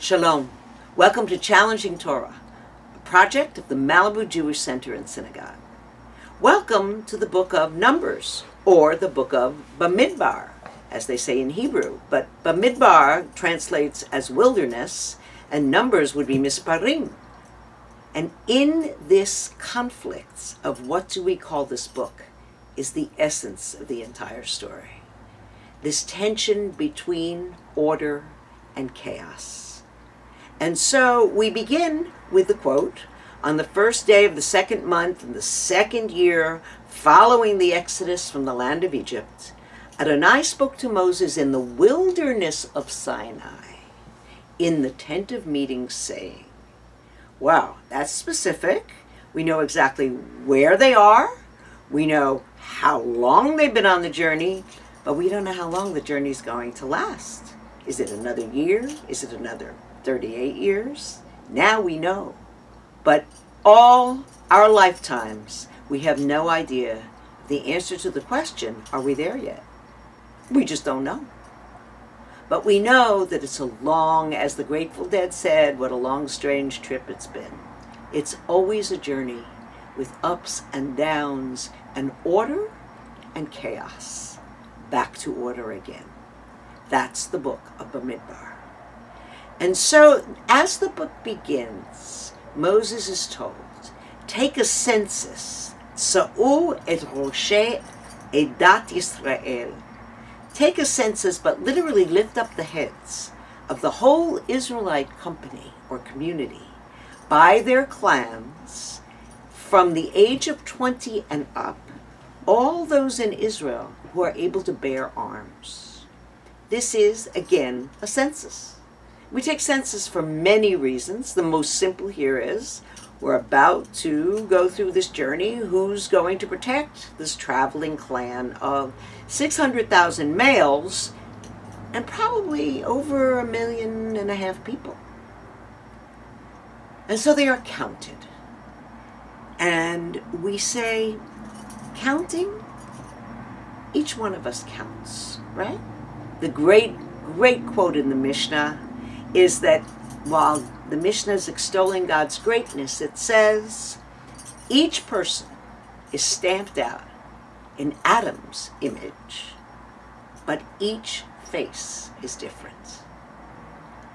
Shalom. Welcome to Challenging Torah, a project of the Malibu Jewish Center and Synagogue. Welcome to the book of Numbers, or the book of Bamidbar, as they say in Hebrew. But Bamidbar translates as wilderness, and Numbers would be Misparim. And in this conflict of what do we call this book is the essence of the entire story. This tension between order and chaos. And so we begin with the quote, "On the first day of the second month in the second year following the exodus from the land of Egypt, Adonai spoke to Moses in the wilderness of Sinai, in the tent of meeting, saying," wow, that's specific. We know exactly where they are. We know how long they've been on the journey, but we don't know how long the journey is going to last. Is it another year? Is it another 38 years? Now we know. But all our lifetimes, we have no idea the answer to the question, are we there yet? We just don't know. But we know that it's a long, as the Grateful Dead said, what a long, strange trip it's been. It's always a journey with ups and downs and order and chaos. Back to order again. That's the book of Bamidbar. And so, as the book begins, Moses is told, take a census, Sa'u et Roshei Edat Yisrael. Take a census, but literally lift up the heads of the whole Israelite company or community by their clans from the age of 20 and up, all those in Israel who are able to bear arms. This is, again, a census. We take census for many reasons. The most simple here is we're about to go through this journey. Who's going to protect this traveling clan of 600,000 males and probably over 1.5 million people? And so they are counted. And we say, counting, each one of us counts, right? The great quote in the Mishnah is that while the Mishnah is extolling God's greatness, it says, each person is stamped out in Adam's image, but each face is different.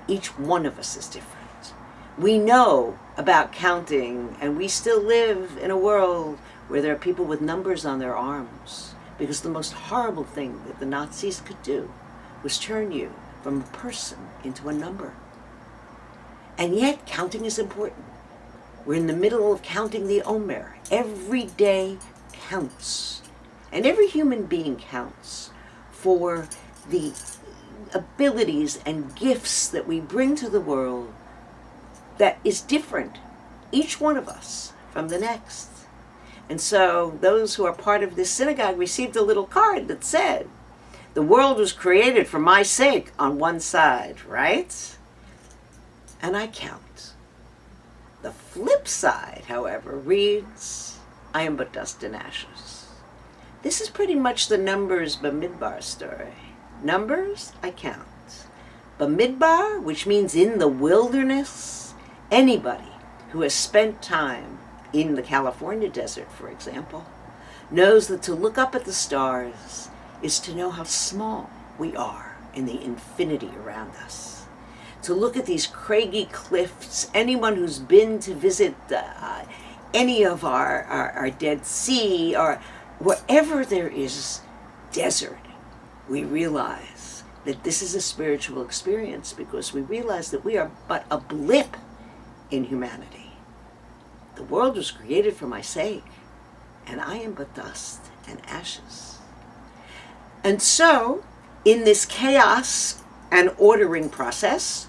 Each one of us is different. We know about counting, and we still live in a world where there are people with numbers on their arms, because the most horrible thing that the Nazis could do was turn you from a person into a number. And yet, counting is important. We're in the middle of counting the Omer. Every day counts. And every human being counts for the abilities and gifts that we bring to the world that is different, each one of us, from the next. And so those who are part of this synagogue received a little card that said, "The world was created for my sake," on one side, right? And I count. The flip side, however, reads, "I am but dust and ashes." This is pretty much the Numbers Bamidbar story. Numbers, I count. Bamidbar, which means in the wilderness, anybody who has spent time in the California desert, for example, knows that to look up at the stars is to know how small we are in the infinity around us. To look at these craggy cliffs, anyone who's been to visit any of our Dead Sea, or wherever there is desert, we realize that this is a spiritual experience, because we realize that we are but a blip in humanity. The world was created for my sake, and I am but dust and ashes. And so, in this chaos and ordering process,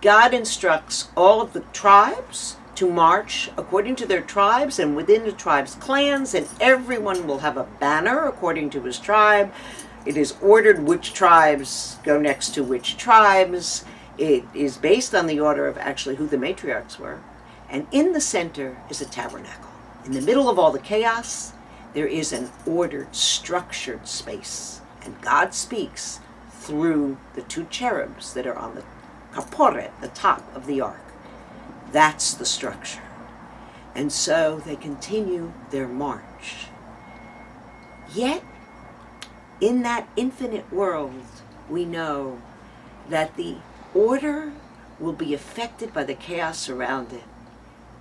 God instructs all of the tribes to march according to their tribes and within the tribes' clans, and everyone will have a banner according to his tribe. It is ordered which tribes go next to which tribes. It is based on the order of actually who the matriarchs were. And in the center is a tabernacle. In the middle of all the chaos, there is an ordered, structured space. And God speaks through the two cherubs that are on the kaporet, the top of the ark. That's the structure. And so they continue their march. Yet, in that infinite world, we know that the order will be affected by the chaos around it.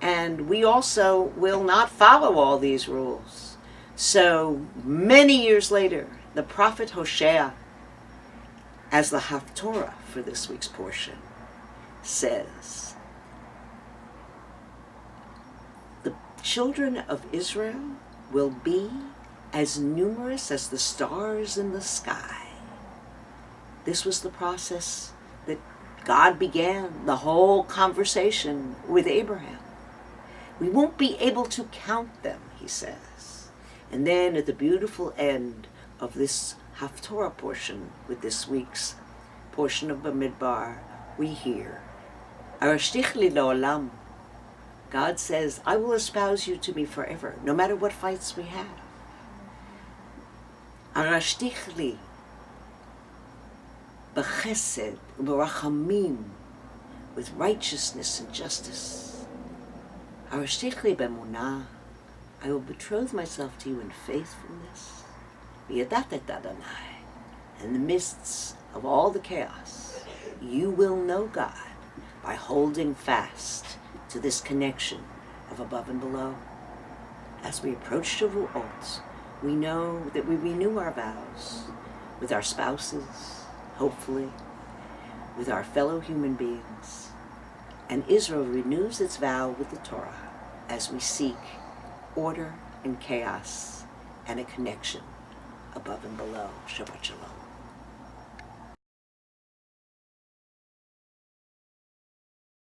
And we also will not follow all these rules. So many years later, the prophet Hosea, as the Haftorah for this week's portion, says, the children of Israel will be as numerous as the stars in the sky. This was the process that God began the whole conversation with Abraham. We won't be able to count them, he says. And then at the beautiful end of this Haftorah portion, with this week's portion of Bamidbar, we hear, Arashtich li la'olam. God says, I will espouse you to me forever, no matter what fights we have. Arashtich li b'chesed u'berachamim, with righteousness and justice. Arashtich li b'emunah, I will betroth myself to you in faithfulness. V'yadatet Adonai, in the midst of all the chaos, you will know God by holding fast to this connection of above and below. As we approach Shavuot, we know that we renew our vows with our spouses, hopefully, with our fellow human beings. And Israel renews its vow with the Torah as we seek order and chaos and a connection above and below. Shabbat Shalom.